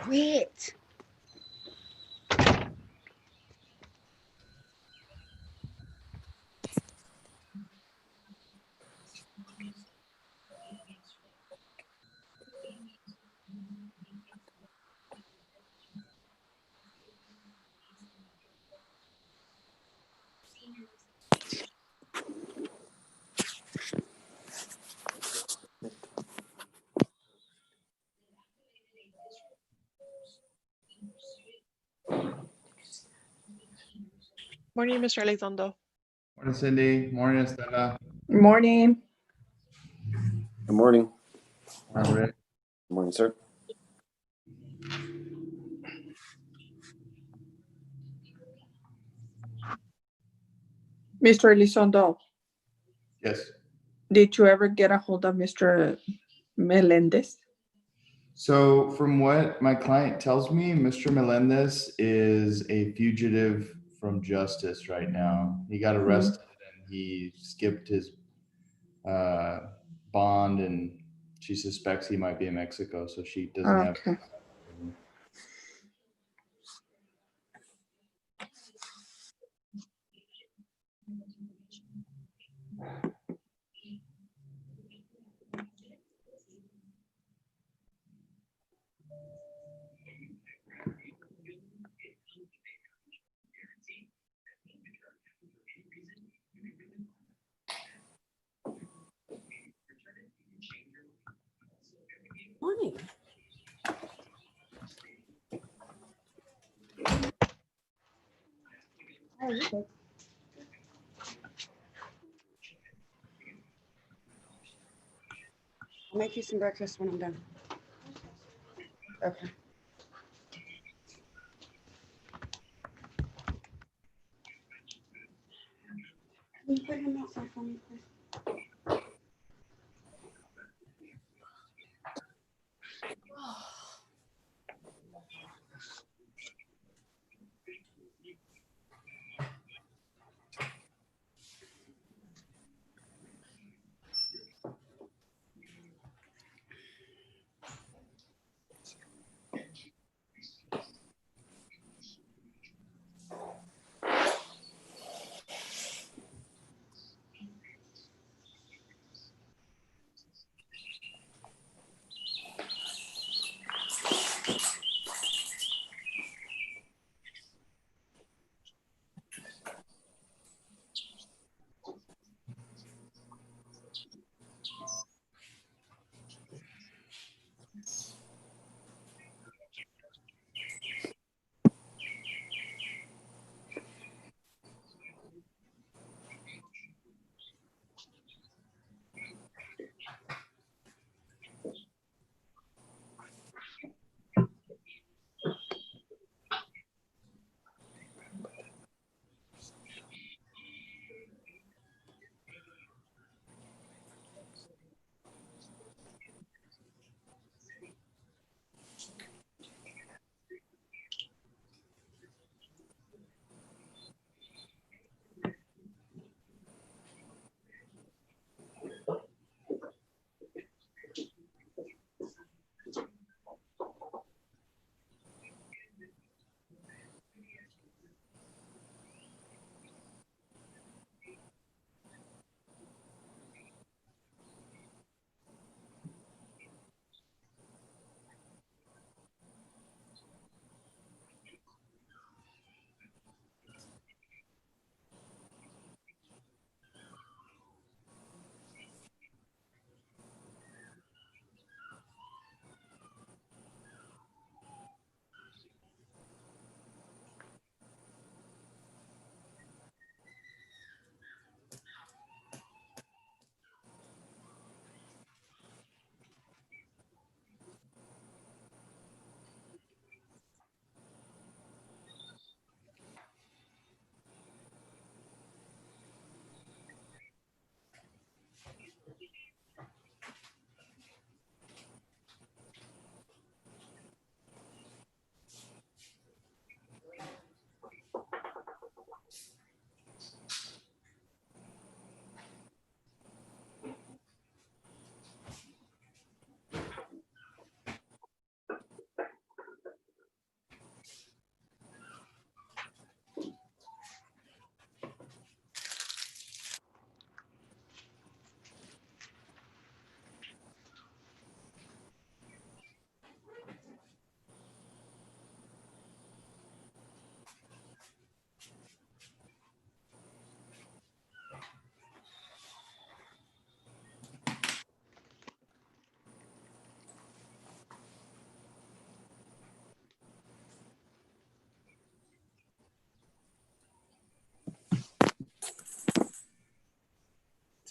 Wait. Morning, Mr. Elizondo. Morning, Cindy. Morning, Estela. Morning. Good morning. Morning, Rick. Good morning, sir. Mr. Elizondo, Yes. did you ever get a hold of Mr. Melendez? So from what my client tells me, Mr. Melendez is a fugitive from justice right now. He got arrested and he skipped his bond, and she suspects he might be in Mexico, so she doesn't have. Okay. Morning. How are you, babe? I'll make you some breakfast when I'm done. Okay. Can you put him outside for me, please?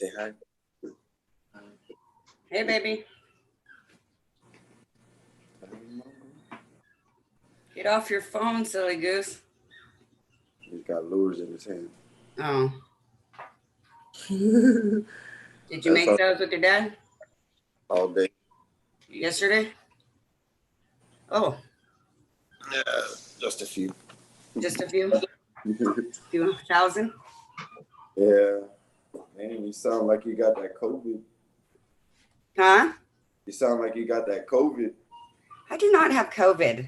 Say hi. Hey, baby. Get off your phone, silly goose. He's got lures in his hand. Oh. Did you That's make those with your dad all day. yesterday? Oh, Yeah, just a few. just a few thousand? Yeah. Man, you sound like you got that COVID. Huh? You sound like you got that COVID. I do not have COVID.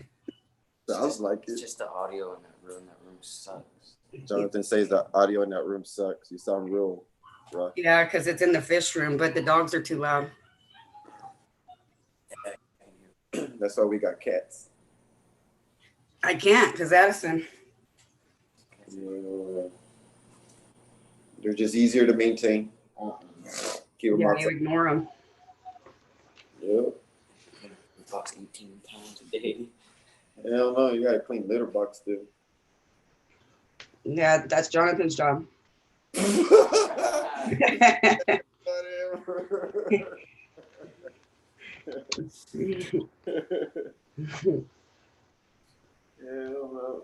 Sounds like It's it. just the audio in that room. That room sucks. Jonathan says the audio in that room sucks. You sound real rough. Yeah, because it's in the fish room, but the dogs are too loud. That's why we got cats. I can't because Addison. Yeah. They're just easier to maintain. Keep them Yeah, you outside. ignore them. Yep. He talks 18 times a day. Hell no, you gotta clean litter box too. Yeah, that's Jonathan's job. Hell no.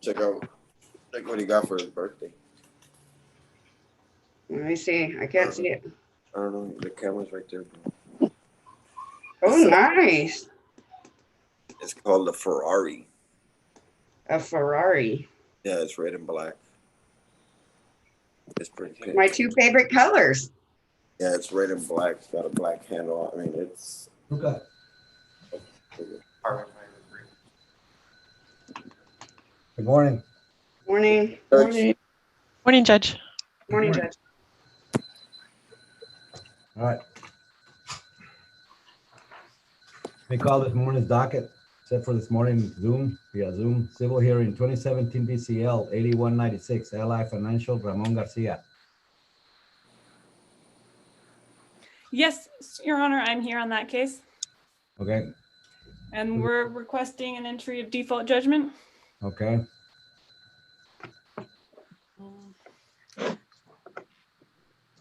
Check what he got for his birthday. Let me see. I can't see it. I don't know. The camera's right there, bro. Oh, nice. It's called the Ferrari. A Ferrari. Yeah, it's red and black. It's pretty pink. My two favorite colors. Yeah, it's red and black. It's got a black handle. I mean, it's. Okay. Good morning. Morning. Morning. Morning, Judge. Morning, Morning. Judge. All right. We call this morning's docket, set for this morning via Zoom, civil hearing 2017 BCL 8196, Ally Financial, Ramon Garcia. Yes, Your Honor, I'm here on that case, Okay, and we're requesting an entry of default judgment. okay.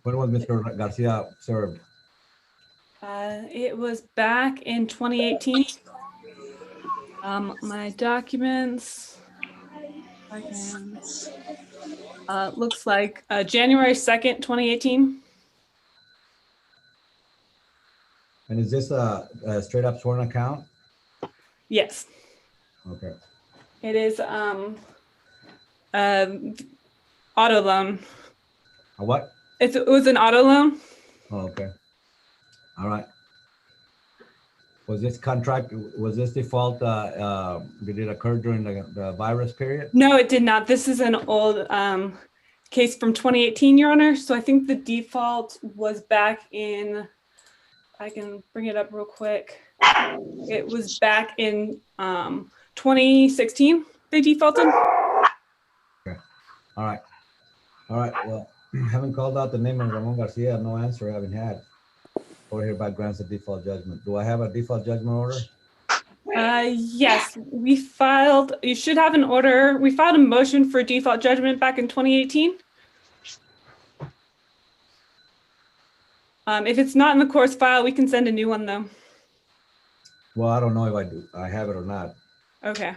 When was Mr. Garcia served? It was back in 2018. My documents, I can, looks like January 2nd, 2018. And is this a straight up sworn account? Yes, Okay, it is auto loan. a what? It was an auto loan. Oh, okay. All right. Was this default, did it occur during the virus period? No, it did not. This is an old case from 2018, Your Honor. So I think the default was back in, I can bring it up real quick. It was back in 2016, they defaulted. Okay. All right. All right. Well, having called out the name of Ramon Garcia, no answer having had. Court hereby grants a default judgment. Do I have a default judgment order? Yes, you should have an order. We filed a motion for default judgment back in 2018. If it's not in the court's file, we can send a new one though. Well, I don't know if I have it or not. Okay.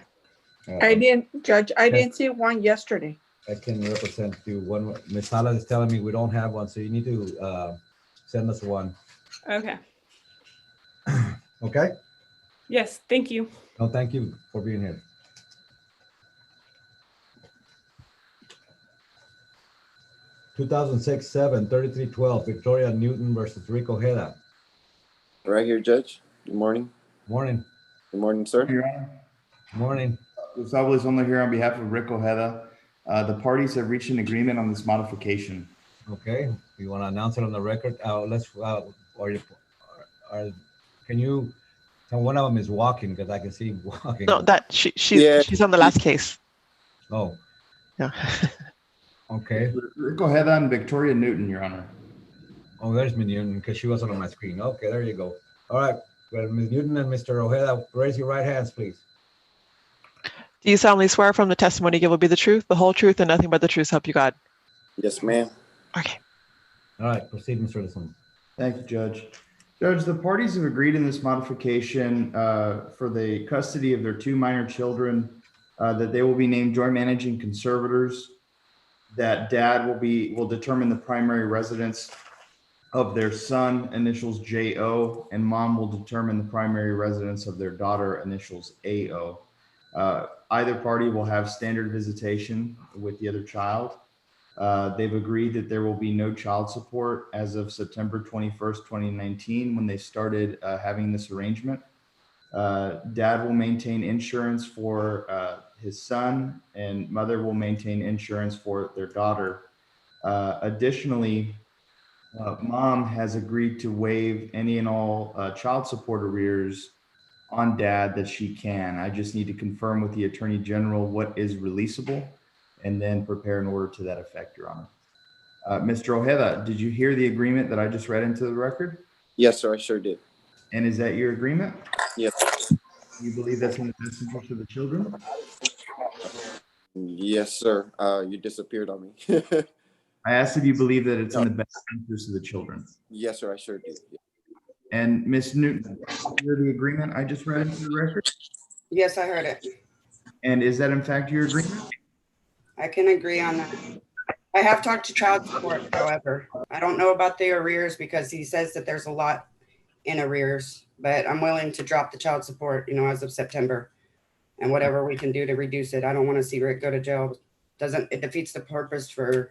I didn't, Judge, I didn't see one yesterday. I can represent you one. Ms. Salas is telling me we don't have one, so you need to send us one. Okay. Okay? Yes, thank you. No, thank you for being here. (2006-7) 3312 Victoria Newton versus Rico Heda. Right here, Judge. Good morning. Morning. Good morning, sir. Your Honor, Morning. Gustavo is only here on behalf of Rick Ojeda. The parties have reached an agreement on this modification. Okay. You want to announce it on the record? Can you? One of them is walking because I can see walking. No, she's on the last case. Oh, Yeah. okay. Rick Ojeda and Victoria Newton, Your Honor. Oh, there's Ms. Newton because she wasn't on my screen. Okay, there you go. All right. Well, Ms. Newton and Mr. Ojeda, raise your right hands, please. Do you solemnly swear from the testimony you give will be the truth, the whole truth, and nothing but the truth, so help you God? Yes, ma'am. Okay. All right, proceed, Mr. Elizondo. Thank you, Judge. Judge, the parties have agreed in this modification for the custody of their 2 minor children that they will be named joint managing conservators, that dad will determine the primary residence of their son, initials J.O., and mom will determine the primary residence of their daughter, initials A.O. Either party will have standard visitation with the other child. They've agreed that there will be no child support as of September 21st, 2019, when they started having this arrangement. Dad will maintain insurance for his son, and mother will maintain insurance for their daughter. Additionally, mom has agreed to waive any and all child support arrears on dad that she can. I just need to confirm with the Attorney General what is releasable and then prepare an order to that effect, Your Honor. Mr. Ojeda, did you hear the agreement that I just read into the record? Yes, sir, I sure did. And is that your agreement? Yes. You believe that's in the best interest of the children? Yes, sir. You disappeared on me. I asked if you believe that it's in the best interest of the children. Yes, sir, I sure did. And Ms. Newton, did you hear the agreement I just read into the record? Yes, I heard it. And is that in fact your agreement? I can agree on that. I have talked to child support, however. I don't know about the arrears because he says that there's a lot in arrears, but I'm willing to drop the child support, as of September, and whatever we can do to reduce it. I don't want to see Rick go to jail. It defeats the purpose for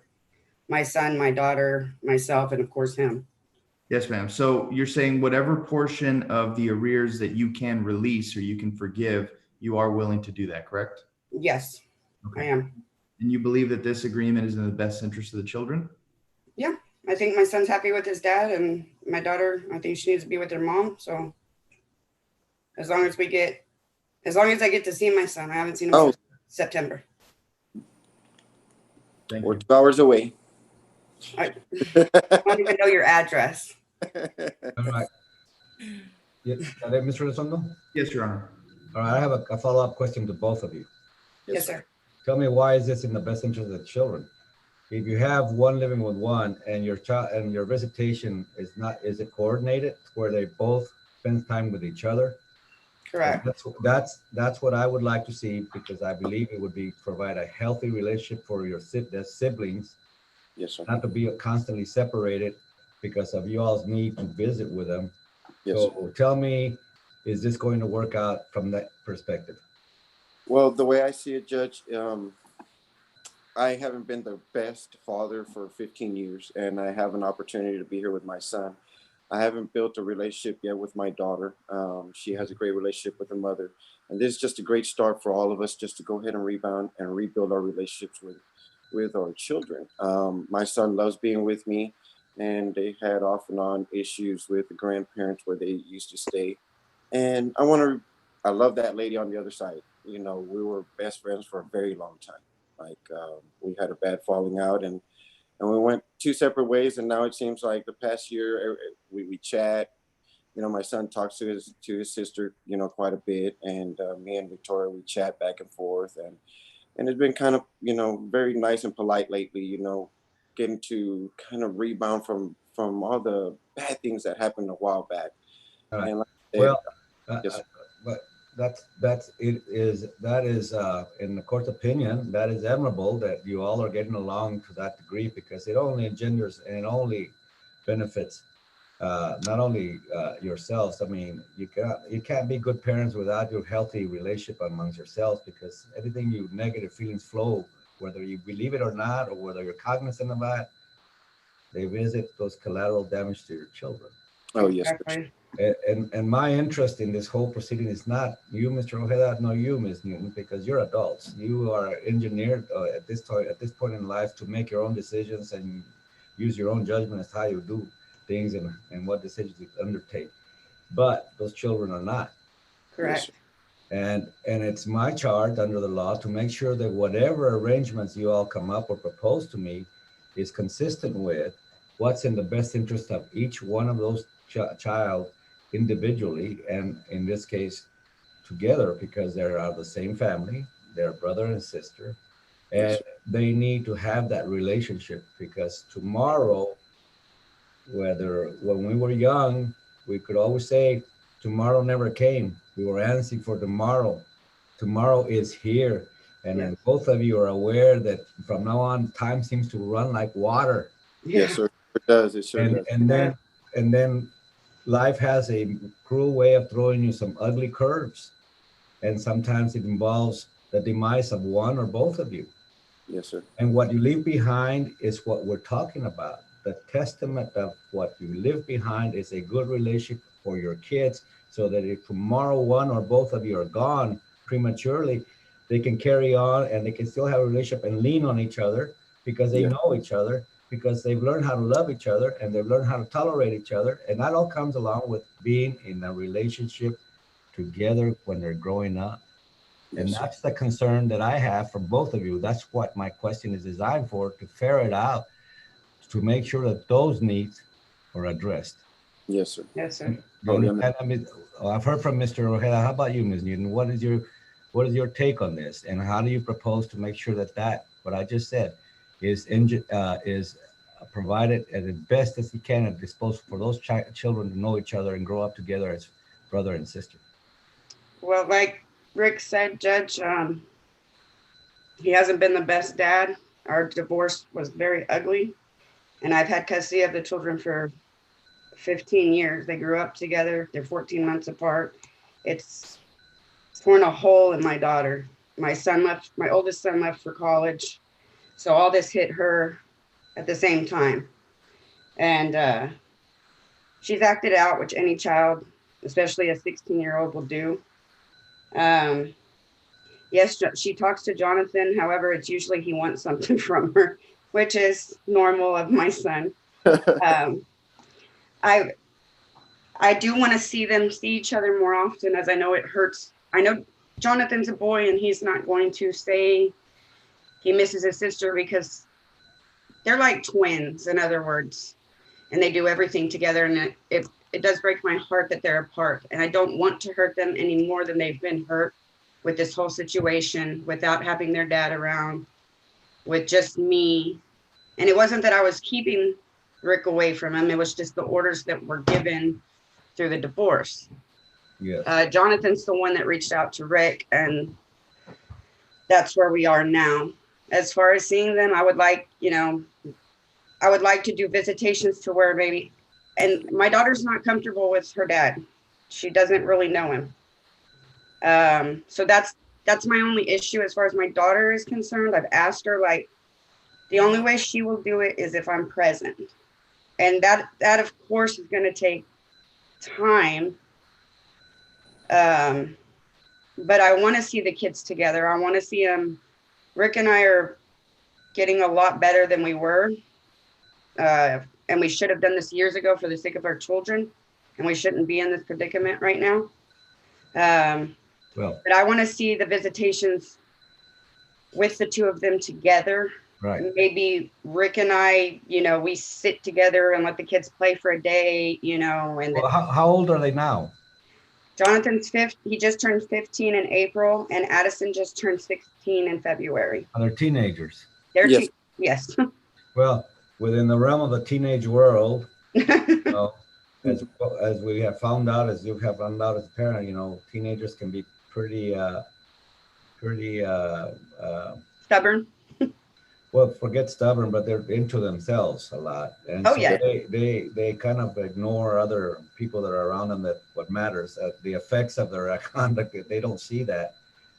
my son, my daughter, myself, and of course him. Yes, ma'am. So you're saying whatever portion of the arrears that you can release or you can forgive, you are willing to do that, correct? Yes, Okay. I am. And you believe that this agreement is in the best interest of the children? Yeah, I think my son's happy with his dad, and my daughter, I think she needs to be with her mom. So as long as I get to see my son, I haven't seen him since September. Thank We're you. 2 hours away. I don't even know your address. All right. Yeah, Mr. Elizondo? Yes, Your Honor. All right, I have a follow-up question to both of you. Yes, sir. Tell me, why is this in the best interest of the children? If you have one living with one and your child and your visitation is it coordinated where they both spend time with each other? Correct. That's what I would like to see, because I believe it would provide a healthy relationship for your siblings, Yes, sir. not to be constantly separated because of you all's need to visit with them. Yes, So sir. tell me, is this going to work out from that perspective? Well, the way I see it, Judge, I haven't been the best father for 15 years, and I have an opportunity to be here with my son. I haven't built a relationship yet with my daughter. She has a great relationship with her mother. And this is just a great start for all of us, just to go ahead and rebound and rebuild our relationships with our children. My son loves being with me, and they had off and on issues with the grandparents where they used to stay. And I love that lady on the other side. We were best friends for a very long time. We had a bad falling out, and we went 2 separate ways. And now it seems like the past year we chat. My son talks to his sister, quite a bit, and me and Victoria, we chat back and forth, and it's been kind of, very nice and polite lately. Getting to kind of rebound from all the bad things that happened a while back. All right. And like I said, Well, yes. but that is in the court's opinion, that is admirable that you all are getting along to that degree, because it only engenders and it only benefits not only yourselves. I mean, you can't be good parents without your healthy relationship amongst yourselves, because everything negative feelings flow, whether you believe it or not, or whether you're cognizant of that, they visit those collateral damage to your children. Oh, yes. Exactly. And my interest in this whole proceeding is not you, Mr. Ojeda, nor you, Ms. Newton, because you're adults. You are engineered at this point in life to make your own decisions and use your own judgment as to how you do things and what decisions you undertake. But those children are not. Correct. And it's my charge under the law to make sure that whatever arrangements you all come up or propose to me is consistent with what's in the best interest of each one of those child individually, and in this case together, because they are the same family, they're brother and sister, and they need to have that relationship, because tomorrow, when we were young, we could always say tomorrow never came. We were answering for tomorrow. Tomorrow is here. And then both of you are aware that from now on, time seems to run like water. Yes, sir. It does. It sure does. And then life has a cruel way of throwing you some ugly curves. And sometimes it involves the demise of one or both of you. Yes, sir. And what you leave behind is what we're talking about. The testament of what you leave behind is a good relationship for your kids, so that if tomorrow one or both of you are gone prematurely, they can carry on and they can still have a relationship and lean on each other, because they know each other, because they've learned how to love each other and they've learned how to tolerate each other. And that all comes along with being in a relationship together when they're growing up. And that's the concern that I have for both of you. That's what my question is designed for, to ferret out, to make sure that those needs are addressed. Yes, sir. Yes, sir. I've heard from Mr. Ojeda. How about you, Ms. Newton? What is your take on this, and how do you propose to make sure that what I just said is provided as best as he can at disposal for those children to know each other and grow up together as brother and sister? Well, like Rick said, Judge, he hasn't been the best dad. Our divorce was very ugly, and I've had custody of the children for 15 years. They grew up together. They're 14 months apart. It's torn a hole in my daughter. My oldest son left for college. So all this hit her at the same time. And she's acted out, which any child, especially a 16-year-old, will do. Yes, she talks to Jonathan. However, it's usually he wants something from her, which is normal of my son. I do want to see them see each other more often, as I know it hurts. I know Jonathan's a boy and he's not going to say he misses his sister, because they're like twins, in other words, and they do everything together. And it does break my heart that they're apart, and I don't want to hurt them any more than they've been hurt with this whole situation, without having their dad around, with just me. And it wasn't that I was keeping Rick away from him. It was just the orders that were given through the divorce. Yeah. Jonathan's the one that reached out to Rick, and that's where we are now. As far as seeing them, I would like to do visitations to where maybe, and my daughter's not comfortable with her dad. She doesn't really know him. So that's my only issue as far as my daughter is concerned. I've asked her, like, the only way she will do it is if I'm present. And that of course is going to take time. But I want to see the kids together. I want to see them. Rick and I are getting a lot better than we were. And we should have done this years ago for the sake of our children. And we shouldn't be in this predicament right now. But I want to see the visitations with the two of them together. Right. Maybe Rick and I, we sit together and let the kids play for a day, and well, how old are they now? Jonathan's he just turned 15 in April, and Addison just turned 16 in February. Are they teenagers? They're yes. Well, within the realm of the teenage world, as we have found out, as you have found out as a parent, teenagers can be pretty stubborn. Well, forget stubborn, but they're into themselves a lot. And they kind of ignore other people that are around them, that what matters, the effects of their conduct, they don't see that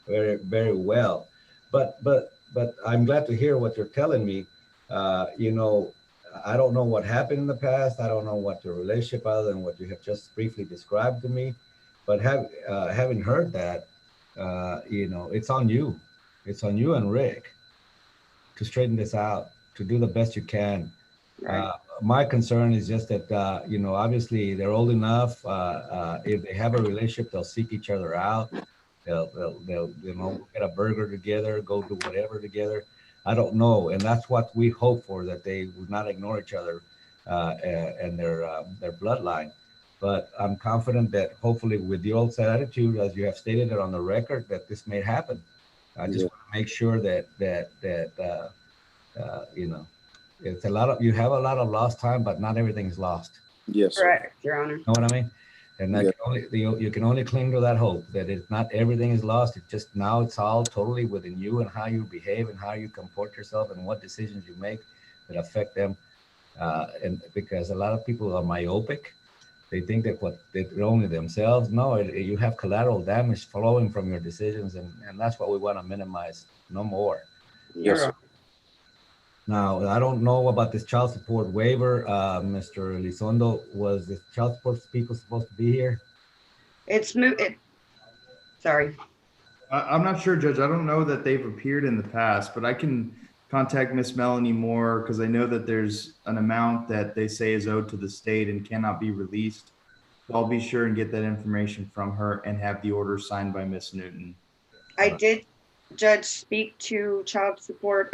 very, very well. But I'm glad to hear what you're telling me. I don't know what happened in the past. I don't know what your relationship, other than what you have just briefly described to me. But having heard that, it's on you. It's on you and Rick to straighten this out, to do the best you can. Right. My concern is just that, obviously they're old enough. If they have a relationship, they'll seek each other out. They'll get a burger together, go do whatever together. I don't know. And that's what we hope for, that they would not ignore each other and their bloodline. But I'm confident that hopefully with the old attitude, as you have stated it on the record, that this may happen. I just Yeah. want to make sure that you know, it's a lot of, you have a lot of lost time, but not everything's lost. Yes, sir. Correct, Your Honor. Know what I mean? And that Yeah. can only, you can only cling to that hope that it's not everything is lost. It's just now it's all totally within you and how you behave and how you comport yourself and what decisions you make that affect them. And because a lot of people are myopic, they think that what they're only themselves. No, you have collateral damage flowing from your decisions, and that's what we want to minimize. No more. Yes, You're sir. right. Now, I don't know about this child support waiver. Mr. Elizondo, was the child support people supposed to be here? It's sorry. I'm not sure, Judge. I don't know that they've appeared in the past, but I can contact Miss Melanie Moore because I know that there's an amount that they say is owed to the state and cannot be released. So I'll be sure and get that information from her and have the order signed by Miss Newton. I did, Judge, speak to child support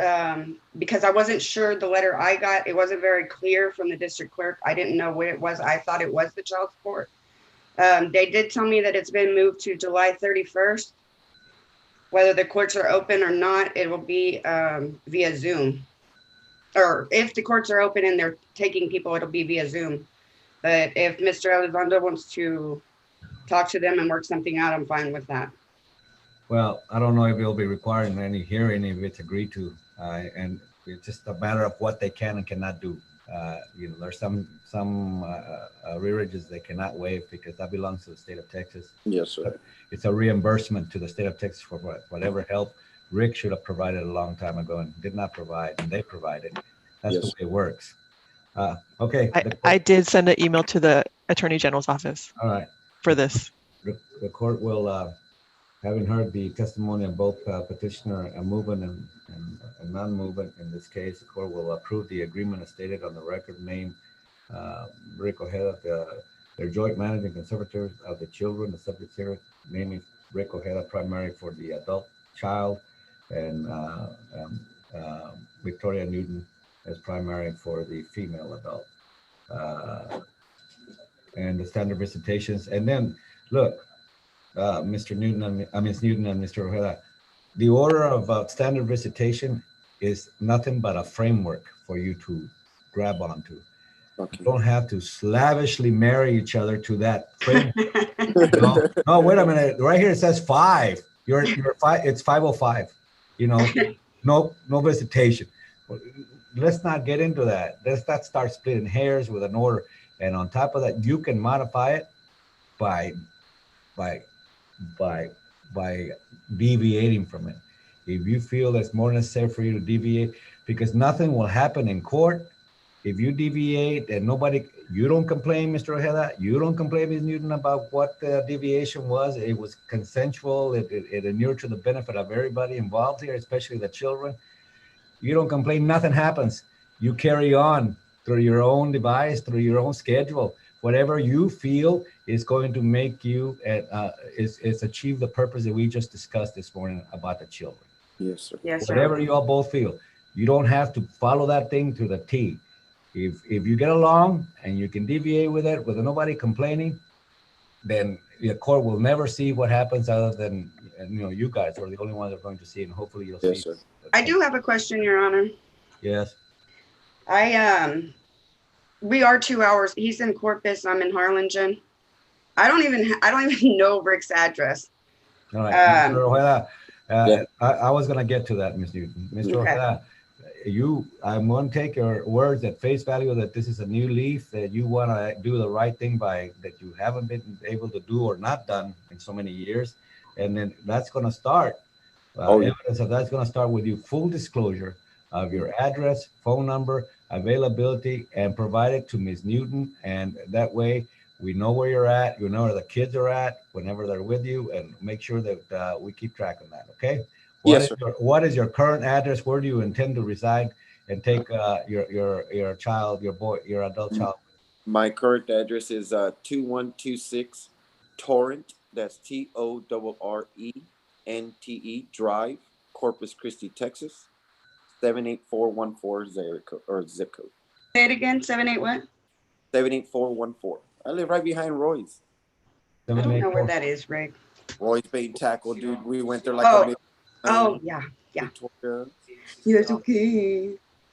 because I wasn't sure the letter I got. It wasn't very clear from the district clerk. I didn't know what it was. I thought it was the child support. They did tell me that it's been moved to July 31st. Whether the courts are open or not, it will be via Zoom. Or if the courts are open and they're taking people, it'll be via Zoom. But if Mr. Elizondo wants to talk to them and work something out, I'm fine with that. Well, I don't know if it'll be requiring any hearing if it's agreed to, and it's just a matter of what they can and cannot do. You know, there's some rearages they cannot waive because that belongs to the state of Texas. Yes, sir. It's a reimbursement to the state of Texas for whatever help Rick should have provided a long time ago and did not provide, and they provided. That's the way it works. Okay. I did send an email to the Attorney General's office. All right. For this. The court will, having heard the testimony of both petitioner and movement and non-movement in this case, the court will approve the agreement as stated on the record, name Rick Ojeda, their joint managing conservator of the children, the subject here, naming Rick Ojeda primary for the adult child, and Victoria Newton as primary for the female adult. And the standard visitations. And then, look, Mr. Newton and Ms. Newton and Mr. Ojeda, the order of standard visitation is nothing but a framework for you to grab onto. Okay. You don't have to slavishly marry each other to that framework. No, wait a minute. Right here it says 5. You're 5. It's 505. You know, no visitation. Let's not get into that. Let's not start splitting hairs with an order. And on top of that, you can modify it by deviating from it. If you feel it's more necessary for you to deviate, because nothing will happen in court if you deviate and you don't complain, Mr. Ojeda, you don't complain, Ms. Newton, about what the deviation was. It was consensual. It inured to the benefit of everybody involved here, especially the children. You don't complain, nothing happens. You carry on through your own device, through your own schedule. Whatever you feel is going to make you is achieve the purpose that we just discussed this morning about the children. Yes, sir. Yes, sir. Whatever you all both feel, you don't have to follow that thing to the T. If you get along and you can deviate with it with nobody complaining, then the court will never see what happens other than, you guys are the only ones that are going to see it, and hopefully you'll see. Sir. I do have a question, Your Honor. Yes. We are 2 hours. He's in Corpus. I'm in Harlingen. I don't even know Rick's address. All right. Mr. Ojeda, I was going to get to that, Ms. Newton. Mr. Ojeda, I'm going to take your words at face value that this is a new leaf, that you want to do the right thing that you haven't been able to do or not done in so many years. And then that's going to start. Evidence of that's going to start with you full disclosure of your address, phone number, availability, and provide it to Ms. Newton. And that way we know where you're at, you know where the kids are at whenever they're with you, and make sure that we keep track of that. Okay. What is your current address? Where do you intend to reside and take your child, your adult child? My current address is 2126 Torrent. That's TORRENTE Drive, Corpus Christi, Texas, 78414 zip code. Say it again. 78 what? 78414. I live right behind Roy's. I don't know where that is, Rick. Roy's Bait and Tackle, dude. We went there like a minute. Oh, yeah. Yeah. Victoria. Yeah, it's okay.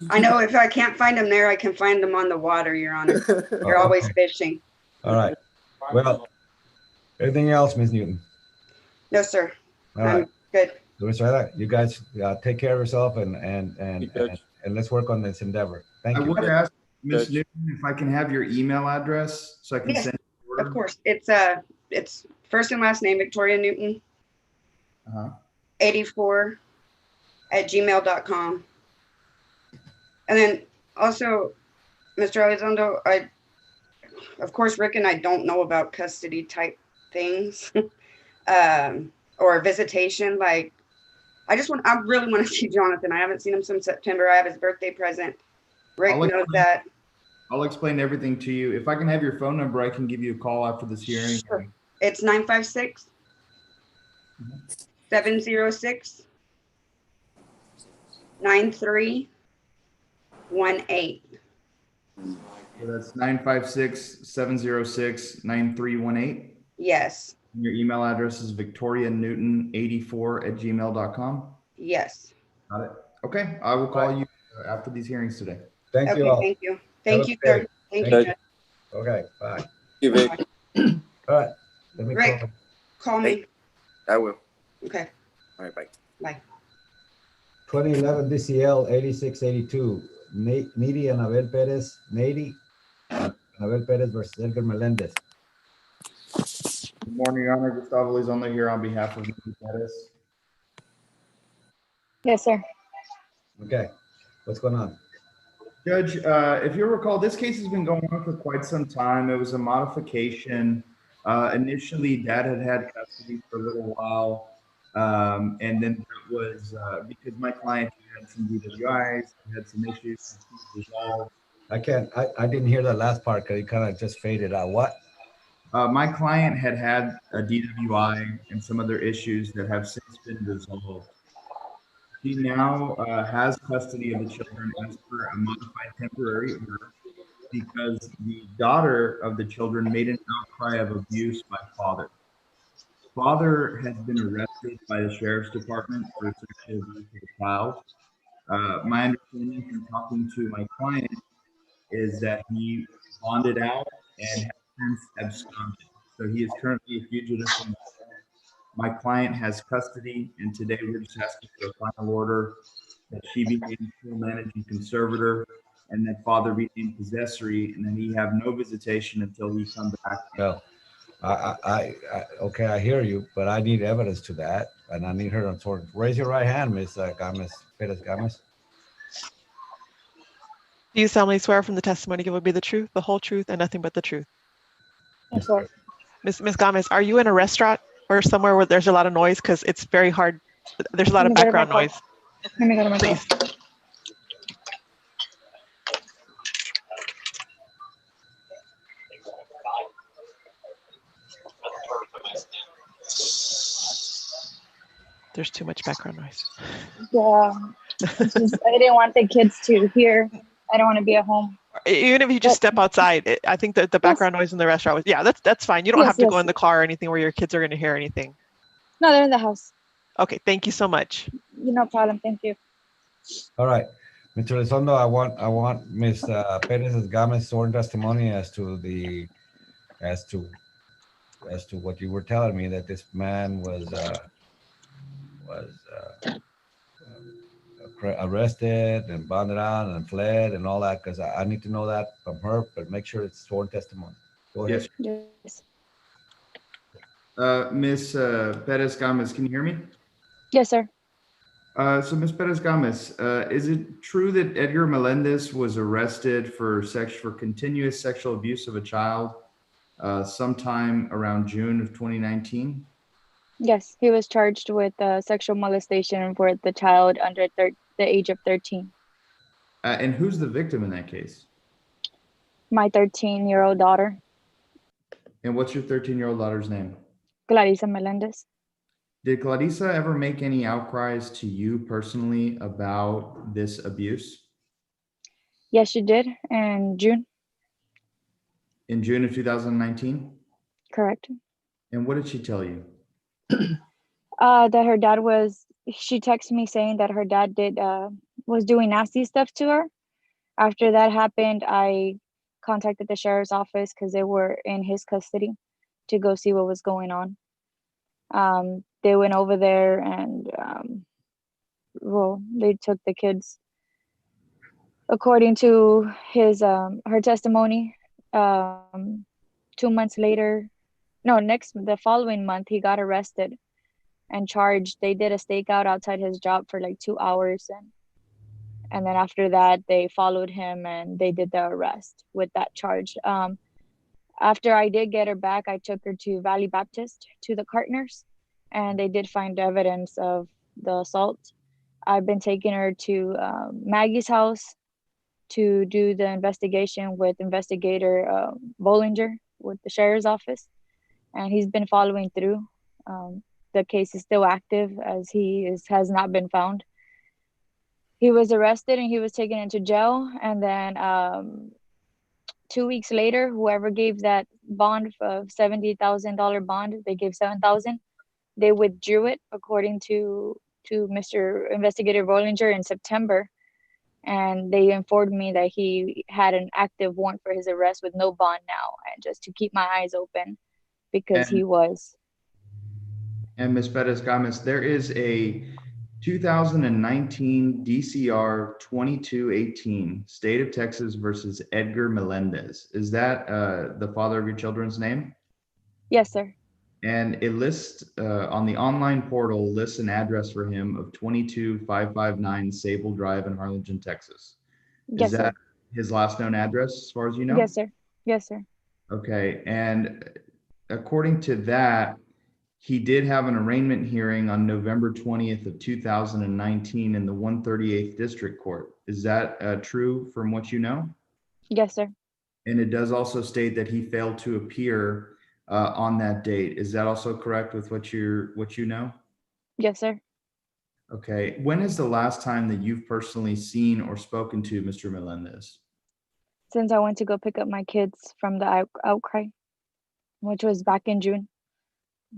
I know if I can't find them there, I can find them on the water, Your Honor. They're Oh, always okay. fishing. All right. Well, anything else, Ms. Newton? No, sir. All right. I'm good. Luis Rada, you guys take care of yourself and Judge. let's work on this endeavor. Thank I you. would ask Ms. Judge. Newton if I can have your email address so I can Yes, send. you of order. course. It's first and last name, Victoria Newton, Uh-huh. 84 @gmail.com. And then also, Mr. Elizondo, of course, Rick and I don't know about custody type things or visitation. Like, I really want to see Jonathan. I haven't seen him since September. I have his birthday present. Rick I'll knows that. I'll explain everything to you. If I can have your phone number, I can give you a call after this hearing. Sure. It's 956 706 9318. So that's 956-706-9318. Yes. Your email address is victorianewton84@gmail.com. Yes. Got it. Okay, I will call you after these hearings today. Thank you Okay. all. Thank you. Have Thank a you, good sir. day. Thank Thank you. you. Okay, bye. You, Vic. All right. Let me Rick. call. Call me. I will. Okay. All right, bye. Bye. 2011 DCL 8682, Needy Anabel Perez, Anabel Perez versus Edgar Melendez. Good morning, Your Honor. Gustavo Elizondo here on behalf of Mr. Perez. Yes, sir. Okay, what's going on? Judge, if you recall, this case has been going on for quite some time. It was a modification. Initially, Dad had custody for a little while. And then that was because my client had some DWIs, had some issues resolved. I didn't hear the last part because it kind of just faded out. What? My client had a DWI and some other issues that have since been resolved. She now has custody of the children as per a modified temporary order because the daughter of the children made an outcry of abuse by father. Father has been arrested by the sheriff's department for sexual abuse of a child. My understanding from talking to my client is that he bonded out and has since absconded. So he is currently a fugitive from the law. My client has custody, and today we're just asking for a final order that she be named full managing conservator and that father be named possessory, and then he have no visitation until he come back. No, okay, I hear you, but I need evidence to that, and I need her to sort. Raise your right hand, Miss Perez Gomez. Do you solemnly swear from the testimony you will be the truth, the whole truth, and nothing but the truth? Yes, sir. Ms. Gomez, are you in a restaurant or somewhere where there's a lot of noise? Because it's very hard. There's a lot of Let me go to my background car. noise. Let me go to my car. Please. There's too much background noise. Yeah. It's just, I didn't want the kids to hear. I don't want to be at home. Even if you just step outside, I think that the background noise in the restaurant was, yeah, that's fine. You don't Yes, have to go yes. in the car or anything where your kids are going to hear anything. No, they're in the house. Okay, thank you so much. No problem. Thank you. All right, Mr. Elizondo, I want Miss Perez Gomez sworn testimony as to what you were telling me, that this man was arrested and bonded out and fled and all that, because I need to know that from her, but make sure it's sworn testimony. Go ahead. Yes. Yes. Miss Perez Gomez, can you hear me? Yes, sir. So Miss Perez Gomez, is it true that Edgar Melendez was arrested for continuous sexual abuse of a child sometime around June of 2019? Yes, he was charged with sexual molestation for the child under the age of 13. And who's the victim in that case? My 13-year-old daughter, And what's your 13-year-old daughter's name? Clarissa Melendez. Did Clarissa ever make any outcries to you personally about this abuse? Yes, she did in June. In June of 2019? Correct. And what did she tell you? That her dad was she texted me saying that her dad was doing nasty stuff to her. After that happened, I contacted the sheriff's office because they were in his custody to go see what was going on. They went over there and well, they took the kids. According to her testimony, 2 months later, no, the following month, he got arrested and charged. They did a stakeout outside his job for like 2 hours, and then after that, they followed him and they did the arrest with that charge. After I did get her back, I took her to Valley Baptist to the Cartners, and they did find evidence of the assault. I've been taking her to Maggie's house to do the investigation with investigator Bollinger with the sheriff's office, and he's been following through. The case is still active as has not been found. He was arrested and he was taken into jail, and then 2 weeks later, whoever gave that bond of $70,000 bond, they gave $7,000. They withdrew it, according to Mr. Investigator Bollinger, in September. And they informed me that he had an active warrant for his arrest with no bond now, and just to keep my eyes open because he was. And Ms. Perez Gomez, there is a 2019 DCR 2218, State of Texas versus Edgar Melendez. Is that the father of your children's name? Yes, sir. And it lists on the online portal, lists an address for him of 22559 Sable Drive in Harlingen, Texas. Yes, Is that sir. his last known address, as far as you know? Yes, sir. Yes, sir. Okay. And according to that, he did have an arraignment hearing on November 20th of 2019 in the 138th District Court. Is that true from what you know? Yes, sir. And it does also state that he failed to appear on that date. Is that also correct with what you know? Yes, sir. Okay. When is the last time that you've personally seen or spoken to Mr. Melendez? Since I went to go pick up my kids from the outcry, which was back in June.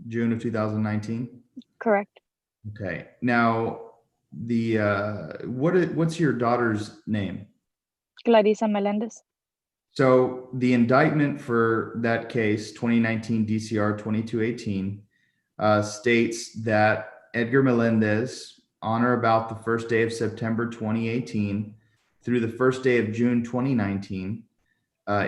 June of 2019? Correct. Okay. Now, what's your daughter's name? Clarissa Melendez. So the indictment for that case, 2019 DCR 2218, states that Edgar Melendez, on or about the first day of September 2018 through the first day of June 2019,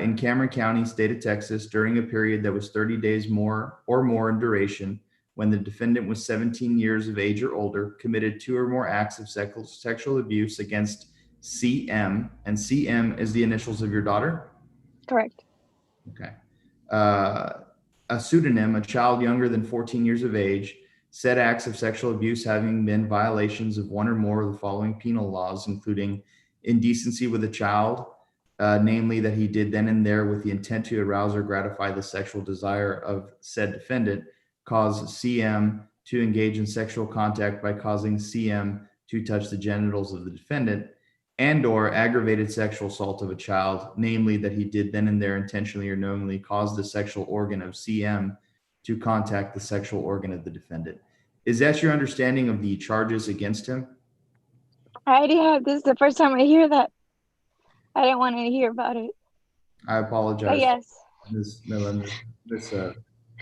in Cameron County, state of Texas, during a period that was 30 days more in duration, when the defendant was 17 years of age or older, committed 2 or more acts of sexual abuse against CM, and CM is the initials of your daughter? Correct. Okay. A pseudonym, a child younger than 14 years of age, said acts of sexual abuse having been violations of 1 or more of the following penal laws, including indecency with a child, namely that he did then and there with the intent to arouse or gratify the sexual desire of said defendant, cause CM to engage in sexual contact by causing CM to touch the genitals of the defendant, and or aggravated sexual assault of a child, namely that he did then and there intentionally or knowingly cause the sexual organ of CM to contact the sexual organ of the defendant. Is that your understanding of the charges against him? This is the first time I hear that. I didn't want to hear about it. I apologize. But yes. Ms. Melendez,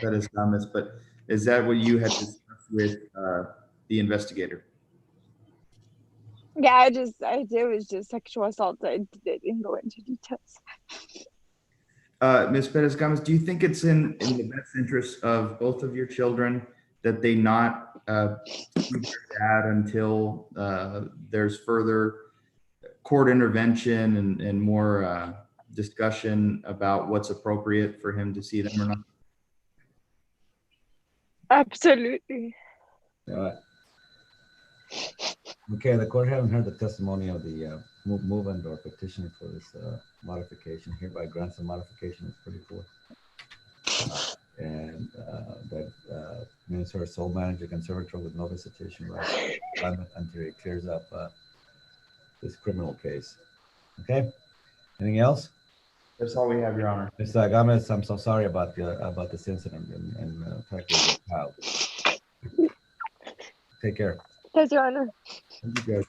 that is Thomas, but is that what you had discussed with the investigator? Yeah, it was just sexual assault. I didn't go into details. Ms. Perez Gomez, do you think it's in the best interest of both of your children that they not see their dad until there's further court intervention and more discussion about what's appropriate for him to see them or not? Absolutely. Okay, the court having heard the testimony of the movement or petitioner for this modification, hereby grants a modification of 34. And that means her sole manager can serve her with no visitation right until it clears up this criminal case. Okay, anything else? That's all we have, Your Honor. Mr. Gomez, I'm so sorry about this incident and fact your child. Take care. Yes, Your Honor. Thank you, Judge.